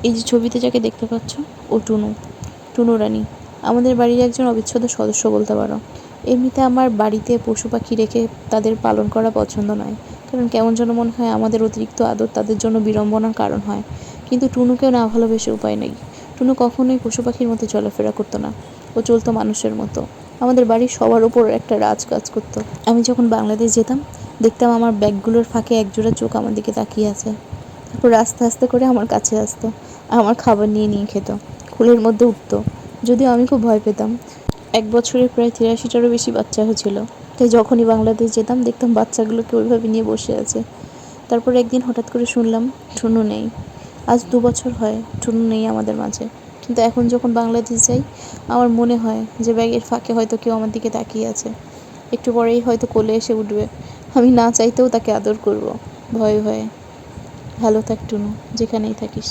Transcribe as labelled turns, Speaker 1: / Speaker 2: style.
Speaker 1: এই যে ছবিতে যাকে দেখতে পাচ্ছ, ও টুনু, টুনু রানী। আমাদের বাড়ির একজন অবিচ্ছেদ্য সদস্য বলতে পারো। এমনিতে আমার বাড়িতে পশু পাখি রেখে তাদের পালন করা পছন্দ নয়, কারণ কেমন যেন মনে হয় আমাদের অতিরিক্ত আদর তাদের জন্য বিড়ম্বনার কারণ হয়। কিন্তু টুনুকেও না ভালোবেসে উপায় নেই। টুনু কখনোই পশু পাখির মতো চলাফেরা করতো না, ও চলতো মানুষের মতো। আমাদের বাড়ির সবার ওপর একটা রাজ কাজ করতো। আমি যখন বাংলাদেশ যেতাম, দেখতাম আমার ব্যাগগুলোর ফাঁকে একজোড়া চোখ আমার দিকে তাকিয়ে আছে। তারপর আস্তে আস্তে করে আমার কাছে আসতো, আমার খাবার নিয়ে নিয়ে খেত, খুলের মধ্যে উঠতো। যদিও আমি খুব ভয় পেতাম। 1 বছরে প্রায় 83টারও বেশি বাচ্চা হয়েছিল, তাই যখনই বাংলাদেশ যেতাম দেখতাম বাচ্চাগুলোকে ওইভাবে নিয়ে বসে আছে। তারপর একদিন হঠাৎ করে শুনলাম টুনু নেই। আজ 2 বছর হয় টুনু নেই আমাদের মাঝে। কিন্তু এখন যখন বাংলাদেশ যাই, আমার মনে হয় যে ব্যাগের ফাঁকে হয়তো কেউ আমার দিকে তাকিয়ে আছে। একটু পরেই হয়তো কোলে এসে উঠবে। আমি না চাইতেও তাকে আদর করব, ভয়ে ভয়ে। ভালো থাক টুনু, যেখানেই থাকিস।